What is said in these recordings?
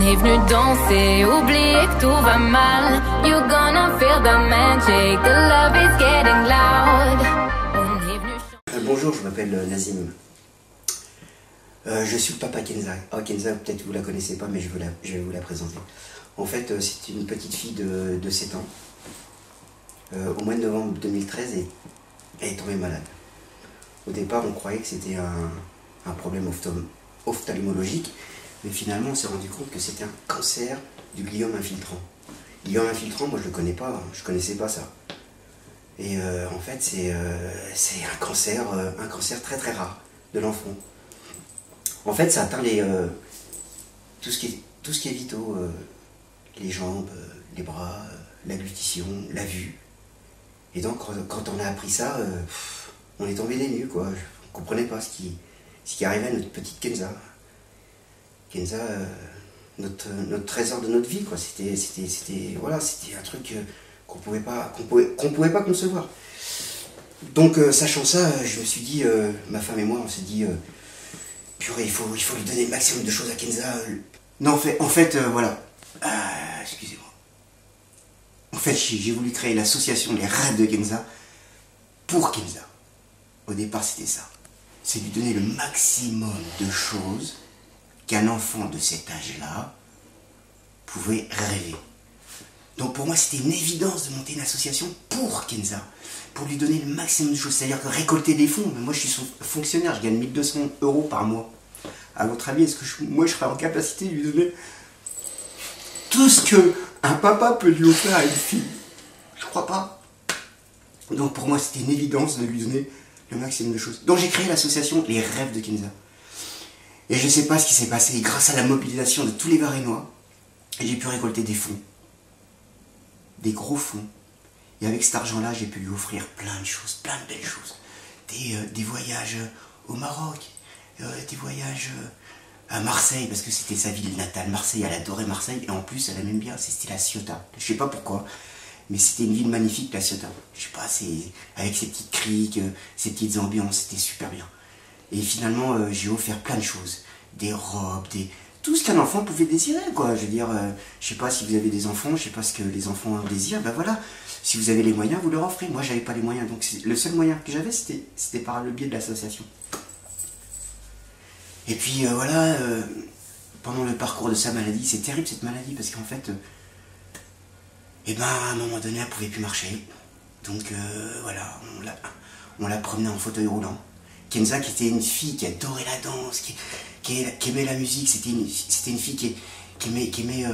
est venu danser, oublier que tout va mal. You're gonna feel the magic, the love is getting loud. On est venu... Bonjour, je m'appelle Nazim. Je suis le papa Kenza. Oh, Kenza, peut-être vous la connaissez pas, mais je vais vous la présenter. En fait, c'est une petite fille de 7 ans. Au mois de novembre 2013, elle est tombée malade. Au départ, on croyait que c'était un problème ophtalmologique, mais finalement, on s'est rendu compte que c'était un cancer du gliome infiltrant. Gliome infiltrant, moi je le connais pas, hein, je connaissais pas ça. Et en fait, c'est un cancer très très rare de l'enfant. En fait, ça atteint tout ce qui est vitaux, les jambes, les bras, l'aglutition, la vue. Et donc, quand on a appris ça, on est tombé des nues, quoi. On ne comprenait pas ce qui arrivait à notre petite Kenza. Kenza, notre trésor de notre vie, quoi. C'était un truc qu'on pouvait pas concevoir. Donc, sachant ça, je me suis dit, ma femme et moi, on s'est dit, purée, il faut lui donner le maximum de choses à Kenza. Non, en fait, voilà. Excusez-moi. En fait, j'ai voulu créer l'association Les Rêves de Kenza pour Kenza. Au départ, c'était ça. C'est lui donner le maximum de choses qu'un enfant de cet âge-là pouvait rêver. Donc pour moi, c'était une évidence de monter une association pour Kenza, pour lui donner le maximum de choses. C'est-à-dire que récolter des fonds. Moi, je suis fonctionnaire, je gagne 1200 € par mois. À votre avis, est-ce que moi, je serais en capacité de lui donner tout ce qu'un papa peut lui offrir à une fille? Je crois pas. Donc pour moi, c'était une évidence de lui donner le maximum de choses. Donc j'ai créé l'association Les Rêves de Kenza. Et je ne sais pas ce qui s'est passé. Grâce à la mobilisation de tous les Varénois, j'ai pu récolter des fonds. Des gros fonds. Et avec cet argent-là, j'ai pu lui offrir plein de choses, plein de belles choses. Des voyages au Maroc, des voyages à Marseille, parce que c'était sa ville natale. Marseille, elle adorait Marseille, et en plus, elle aimait bien, c'était la Ciotat. Je sais pas pourquoi, mais c'était une ville magnifique, la Ciotat. Je sais pas, avec ses petites criques, ses petites ambiances, c'était super bien. Et finalement, j'ai offert plein de choses. Des robes, tout ce qu'un enfant pouvait désirer, quoi. Je veux dire, je sais pas si vous avez des enfants, je sais pas ce que les enfants désirent, ben voilà. Si vous avez les moyens, vous leur offrez. Moi, j'avais pas les moyens, donc le seul moyen que j'avais, c'était par le biais de l'association. Et puis, voilà, pendant le parcours de sa maladie, c'est terrible cette maladie, parce qu'en fait, à un moment donné, elle pouvait plus marcher. Donc, voilà, on l'a promenée en fauteuil roulant. Kenza, qui était une fille qui adorait la danse, qui aimait la musique, c'était une fille qui aimait,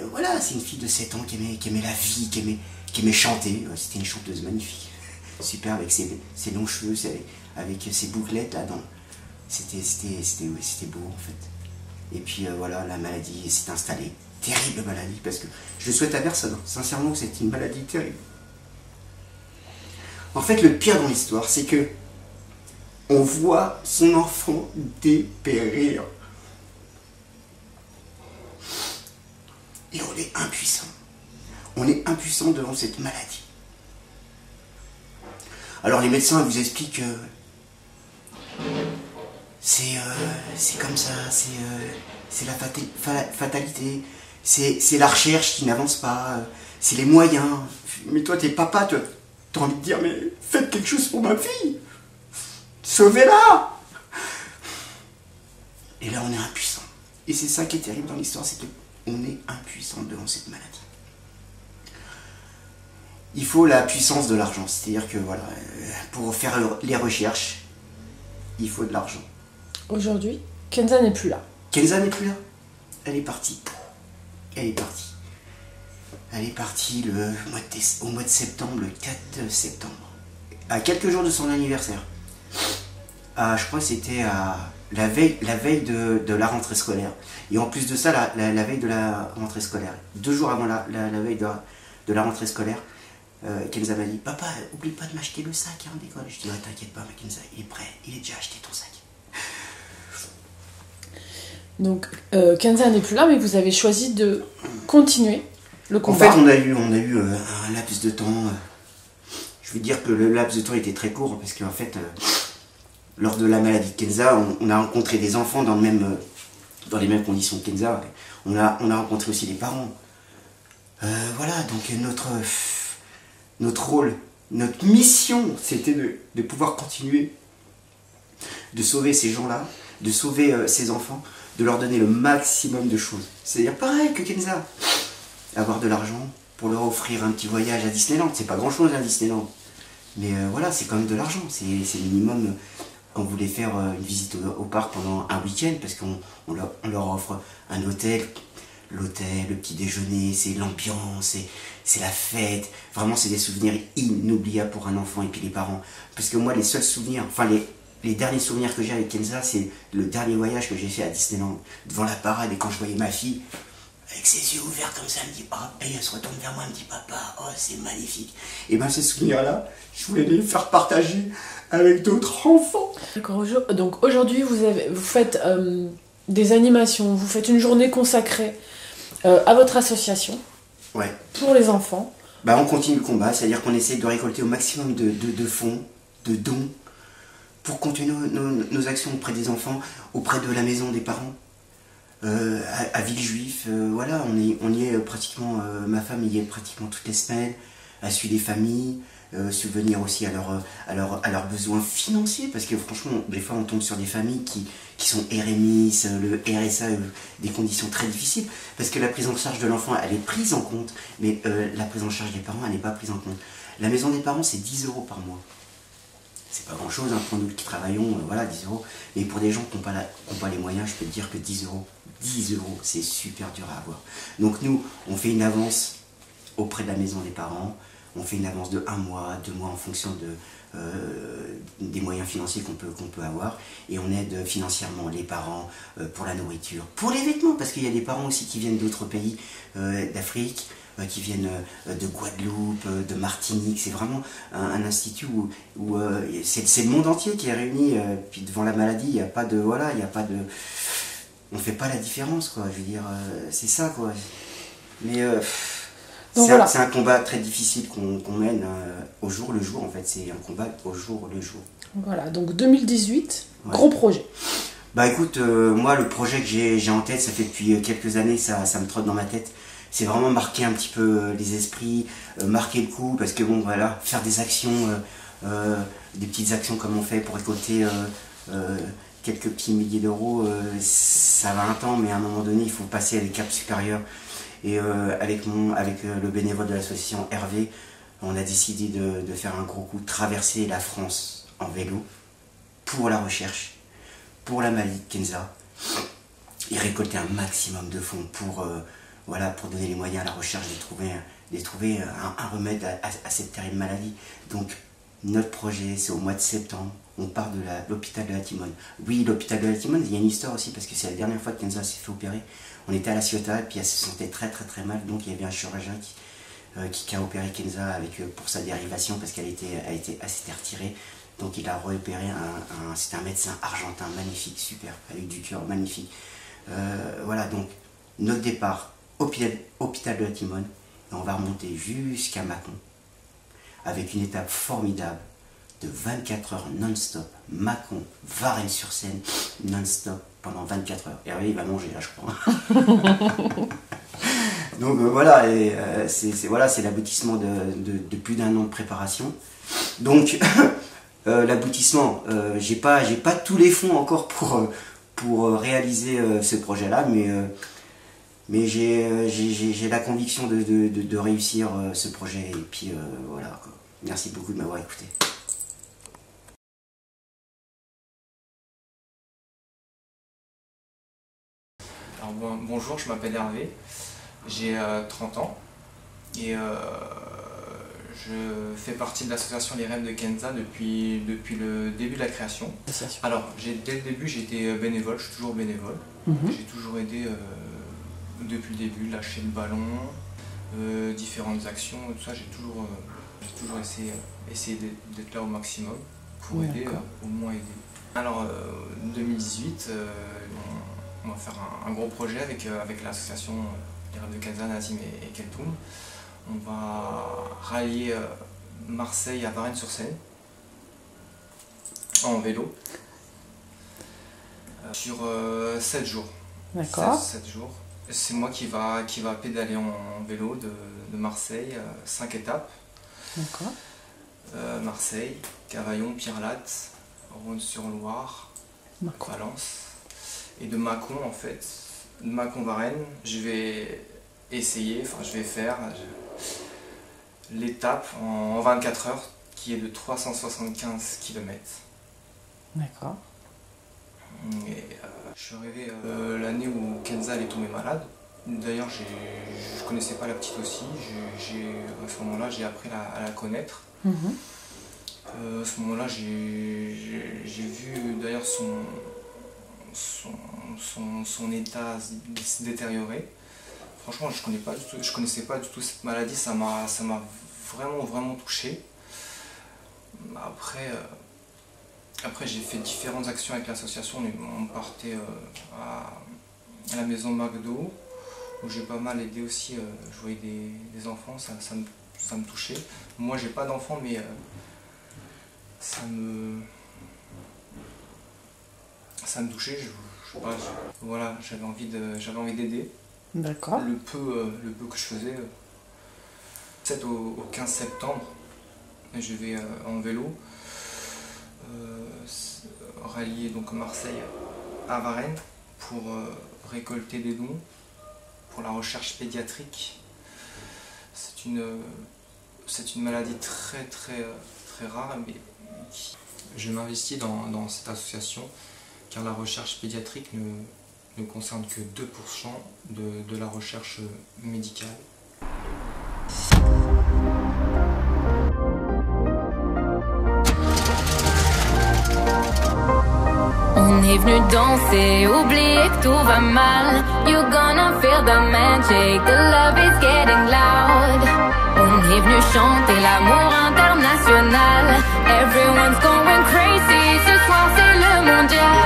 voilà, c'est une fille de 7 ans qui aimait la vie, qui aimait chanter. C'était une chanteuse magnifique, super, avec ses longs cheveux, avec ses bouclettes là, c'était beau en fait. Et puis voilà, la maladie s'est installée, terrible maladie, parce que je le souhaite à personne, sincèrement, c'est une maladie terrible. En fait, le pire dans l'histoire, c'est que on voit son enfant dépérir. Et on est impuissant. On est impuissant devant cette maladie. Alors les médecins vous expliquent que c'est comme ça, c'est la fatalité, c'est la recherche qui n'avance pas, c'est les moyens. Mais toi, t'es papa, t'as envie de dire, mais faites quelque chose pour ma fille. Sauvez-la! Et là, on est impuissant. Et c'est ça qui est terrible dans l'histoire, c'est qu'on est impuissant devant cette maladie. Il faut la puissance de l'argent. C'est-à-dire que, voilà, pour faire les recherches, il faut de l'argent. Aujourd'hui, Kenza n'est plus là. Kenza n'est plus là. Elle est partie. Elle est partie. Elle est partie au mois de septembre, le 4 septembre. À quelques jours de son anniversaire. Je crois que c'était la veille de la rentrée scolaire. Et en plus de ça, la veille de la rentrée scolaire. 2 jours avant la veille de la rentrée scolaire, Kenza m'a dit, papa, oublie pas de m'acheter le sac hein, d'école. Je dis, ouais, t'inquiète pas, ma Kenza, il est prêt, il est déjà acheté ton sac. Donc, Kenza n'est plus là, mais vous avez choisi de continuer le combat. En fait, on a eu un laps de temps. Je veux dire que le laps de temps était très court, parce qu'en fait, lors de la maladie de Kenza, on a rencontré des enfants dans le même dans les mêmes conditions que Kenza. On a rencontré aussi les parents. Voilà, donc notre rôle, notre mission, c'était de pouvoir continuer de sauver ces gens-là, de sauver ces enfants, de leur donner le maximum de choses. C'est-à-dire pareil que Kenza, avoir de l'argent pour leur offrir un petit voyage à Disneyland. C'est pas grand-chose à Disneyland, mais voilà, c'est quand même de l'argent. C'est minimum. On voulait faire une visite au parc pendant un week-end parce qu'on leur offre un hôtel. L'hôtel, le petit déjeuner, c'est l'ambiance, c'est la fête. Vraiment, c'est des souvenirs inoubliables pour un enfant et puis les parents. Parce que moi, les seuls souvenirs, enfin les derniers souvenirs que j'ai avec Kenza, c'est le dernier voyage que j'ai fait à Disneyland, devant la parade, et quand je voyais ma fille, avec ses yeux ouverts comme ça, elle me dit « Oh », et elle se retourne vers moi, elle me dit « Papa, oh, c'est magnifique ». Et bien ces souvenirs-là, je voulais les faire partager avec d'autres enfants. D'accord, donc aujourd'hui, vous faites des animations, vous faites une journée consacrée à votre association, ouais, pour les enfants. Bah, on continue le combat, c'est-à-dire qu'on essaie de récolter au maximum de fonds, de dons, pour continuer nos actions auprès des enfants, auprès de la maison des parents, à Villejuif. Voilà, on y est pratiquement, ma femme y est pratiquement toutes les semaines, à suivre les familles, subvenir aussi à leurs besoins financiers, parce que franchement, des fois on tombe sur des familles qui sont RMI, le RSA, des conditions très difficiles, parce que la prise en charge de l'enfant, elle est prise en compte, mais la prise en charge des parents, elle n'est pas prise en compte. La maison des parents, c'est 10 € par mois. C'est pas grand chose, hein, pour nous qui travaillons, voilà, 10 €. Mais pour des gens qui n'ont pas les moyens, je peux te dire que 10 €, c'est super dur à avoir. Donc nous, on fait une avance auprès de la maison des parents. On fait une avance de 1 mois, 2 mois en fonction des moyens financiers qu'on peut avoir. Et on aide financièrement les parents pour la nourriture, pour les vêtements, parce qu'il y a des parents aussi qui viennent d'autres pays d'Afrique, qui viennent de Guadeloupe, de Martinique. C'est vraiment un institut où c'est le monde entier qui est réuni. Puis devant la maladie, il n'y a pas de... Voilà, il n'y a pas de... On ne fait pas la différence, quoi. Je veux dire, c'est ça, quoi. Mais... c'est un combat très difficile qu'on mène au jour le jour, en fait. C'est un combat au jour le jour. Voilà, donc 2018, ouais. Gros projet. Bah écoute, moi le projet que j'ai en tête, ça fait depuis quelques années, ça me trotte dans ma tête. C'est vraiment marquer un petit peu les esprits, marquer le coup, parce que bon voilà, faire des actions, des petites actions comme on fait pour récolter quelques petits milliers d'euros, ça va un temps, mais à un moment donné, il faut passer à des caps supérieurs. Et avec le bénévole de l'association Hervé, on a décidé de faire un gros coup, de traverser la France en vélo pour la recherche, pour la maladie de Kenza, et récolter un maximum de fonds pour donner les moyens à la recherche de trouver un remède à cette terrible maladie. Donc notre projet, c'est au mois de septembre, on part de l'hôpital de la Timone. Oui, l'hôpital de la Timone, il y a une histoire aussi, parce que c'est la dernière fois que Kenza s'est fait opérer. On était à la Ciotat et puis elle se sentait très très très mal, donc il y avait un chirurgien qui a opéré Kenza pour sa dérivation, parce qu'elle s'était retirée. Donc il a réopéré, c'était un médecin argentin magnifique, super, avec du cœur magnifique. Voilà, donc notre départ, hôpital de la Timone, et on va remonter jusqu'à Mâcon, avec une étape formidable de 24 heures non-stop, Mâcon, Varennes-sur-Seine, non-stop, pendant 24 heures. Hervé, il va manger là, je crois. Donc voilà, c'est l'aboutissement de plus d'1 an de préparation. Donc l'aboutissement, j'ai pas tous les fonds encore pour réaliser ce projet-là, mais j'ai la conviction de réussir ce projet. Et puis voilà, quoi. Merci beaucoup de m'avoir écouté. Alors bonjour, je m'appelle Hervé, j'ai 30 ans et je fais partie de l'association Les Rêves de Kenza depuis le début de la création. Alors dès le début j'étais bénévole, je suis toujours bénévole. J'ai toujours aidé depuis le début, lâcher le ballon, différentes actions, tout ça, j'ai toujours essayé d'être là au maximum pour aider, au moins aider. Alors 2018, on va faire un gros projet avec l'association Les Rêves de Kenza, Nazim et Keltoum. On va rallier Marseille à Varennes-sur-Seine en vélo sur 7 jours. D'accord. 7 jours. C'est moi qui va pédaler en vélo de Marseille, 5 étapes. D'accord. Marseille, Cavaillon, Pierrelatte, Rhône-sur-Loire, Valence. Et de Mâcon, en fait, de Mâcon-Varennes, je vais faire l'étape en 24 heures qui est de 375 km. D'accord. Et je suis arrivé l'année où Kenza est tombée malade. D'ailleurs, je connaissais pas la petite aussi. À ce moment-là, j'ai appris à la connaître. À ce moment-là, j'ai vu d'ailleurs son état se détériorer. Franchement, je connaissais pas du tout cette maladie. Ça m'a vraiment touché. Après, j'ai fait différentes actions avec l'association. On partait à la maison Magdo, où j'ai pas mal aidé aussi. Je voyais des enfants, ça me touchait. Moi, j'ai pas d'enfants, mais ça me touchait. Je sais pas, voilà, j'avais envie d'aider. D'accord. Le peu que je faisais. 7 au 15 septembre, je vais en vélo. Rallier donc Marseille à Varennes pour récolter des dons pour la recherche pédiatrique. C'est une maladie très rare, mais je m'investis dans cette association car la recherche pédiatrique ne concerne que 2% de la recherche médicale. On est venu danser, oublier que tout va mal. You're gonna feel the magic, the love is getting loud. On est venu chanter l'amour international. Everyone's going crazy, ce soir c'est le mondial.